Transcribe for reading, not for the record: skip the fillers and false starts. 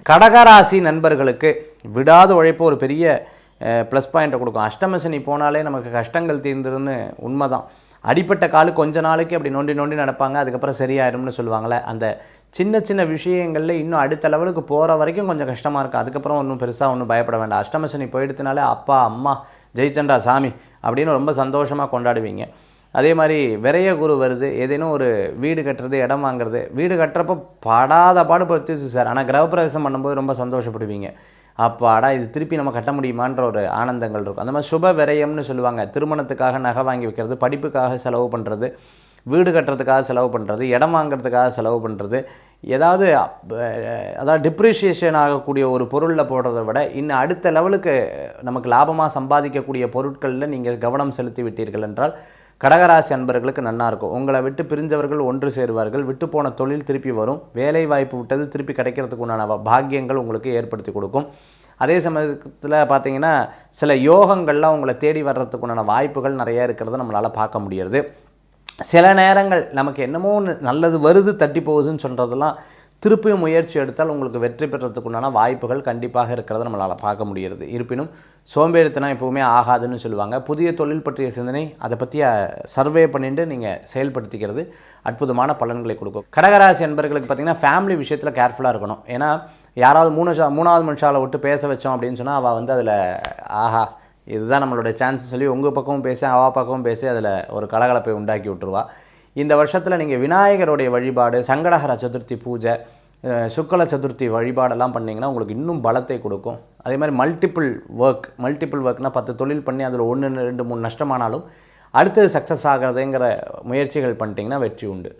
கடகராசி நண்பர்களுக்கு விடாத உழைப்பு ஒரு பெரிய ப்ளஸ் பாயிண்ட்டை கொடுக்கும். அஷ்டம சனி போனாலே நமக்கு கஷ்டங்கள் தீர்ந்ததுன்னு உண்மைதான். அடிப்பட்ட காலு கொஞ்ச நாளைக்கு அப்படி நோண்டி நோண்டி நடப்பாங்க, அதுக்கப்புறம் சரியாயிரும்னு சொல்லுவாங்களே. அந்த சின்ன சின்ன விஷயங்களில் இன்னும் அடுத்த லெவலுக்கு போகிற வரைக்கும் கொஞ்சம் கஷ்டமாக இருக்கும். அதுக்கப்புறம் ஒன்றும் பெருசாக ஒன்றும் பயப்பட வேண்டாம். அஷ்டம சனி போயிடுத்துனாலே அப்பா அம்மா ஜெயிச்சண்டா சாமி அப்படின்னு ரொம்ப சந்தோஷமாக கொண்டாடுவீங்க. அதே மாதிரி விரைய குரு வருது. ஏதேனும் ஒரு வீடு கட்டுறது, இடம் வாங்குறது. வீடு கட்டுறப்போ படாத பாடுபடுத்திச்சு சார், ஆனால் கிரகப்பிரவேசம் பண்ணும்போது ரொம்ப சந்தோஷப்படுவீங்க. அப்பாடா இது திருப்பி நம்ம கட்ட முடியுமான்ற ஒரு ஆனந்தங்கள் இருக்கும். அந்த மாதிரி சுப விரயம்னு சொல்லுவாங்க. திருமணத்துக்காக நகை வாங்கி வைக்கிறது, படிப்புக்காக செலவு பண்ணுறது, வீடு கட்டுறதுக்காக செலவு பண்ணுறது, இடம் வாங்குறதுக்காக செலவு பண்ணுறது, அதாவது டிப்ரிஷியேஷன் ஆகக்கூடிய ஒரு பொருளில் போடுறத விட இன்னும் அடுத்த லெவலுக்கு நமக்கு லாபமாக சம்பாதிக்கக்கூடிய பொருட்களில் நீங்கள் கவனம் செலுத்தி விட்டீர்கள் என்றால் கடகராசி அன்பர்களுக்கு நன்னா இருக்கும். உங்களை விட்டு பிரிஞ்சவர்கள் ஒன்று சேருவார்கள். விட்டு போன தொழில் திருப்பி வரும். வேலை வாய்ப்பு விட்டது திருப்பி கிடைக்கிறதுக்கு உண்டான பாக்கியங்கள் உங்களுக்கு ஏற்படுத்தி கொடுக்கும். அதே சமயத்தில் பார்த்தீங்கன்னா சில யோகங்கள்லாம் உங்களை தேடி வர்றதுக்கு உண்டான வாய்ப்புகள் நிறையா இருக்கிறத நம்மளால் பார்க்க முடியாது. சில நேரங்கள் நமக்கு என்னமோ நல்லது வருது தட்டி போகுதுன்னு சொல்கிறதெல்லாம் திருப்பியும் முயற்சி எடுத்தால் உங்களுக்கு வெற்றி பெறத்துக்குண்டான வாய்ப்புகள் கண்டிப்பாக இருக்கிறத நம்மளால் பார்க்க முடிகிறது. இருப்பினும் சோம்பேறித்தனம் எப்போவுமே ஆகாதுன்னு சொல்லுவாங்க. புதிய தொழில் பற்றிய சிந்தனை, அதை பற்றி சர்வே பண்ணிட்டு நீங்கள் செயல்படுத்திக்கிறது அற்புதமான பலன்களை கொடுக்கும். கடகராசி என்பர்களுக்கு பார்த்திங்கன்னா ஃபேமிலி விஷயத்தில் கேர்ஃபுல்லாக இருக்கணும். ஏன்னா யாராவது மூணாவது மனுஷாவை விட்டு பேச வச்சோம் அப்படின்னு சொன்னால் அவள் வந்து அதில் ஆஹா இதுதான் நம்மளுடைய சான்ஸ் சொல்லி உங்கள் பக்கமும் பேசி அவள் பக்கமும் பேசி அதில் ஒரு கலகலப்பை உண்டாக்கி விட்டுருவா. இந்த வருஷத்தில் நீங்கள் விநாயகருடைய வழிபாடு, சங்கடஹர சதுர்த்தி பூஜை, சுக்கல சதுர்த்தி வழிபாடெல்லாம் பண்ணிங்கன்னா உங்களுக்கு இன்னும் பலத்தை கொடுக்கும். அதே மாதிரி மல்டிபிள் ஒர்க்னால் 10 தொழில் பண்ணி அதில் 1, 2, 3 நஷ்டமானாலும் அடுத்தது சக்ஸஸ் ஆகிறதுங்கிற முயற்சிகள் பண்ணிட்டீங்கன்னா வெற்றி உண்டு.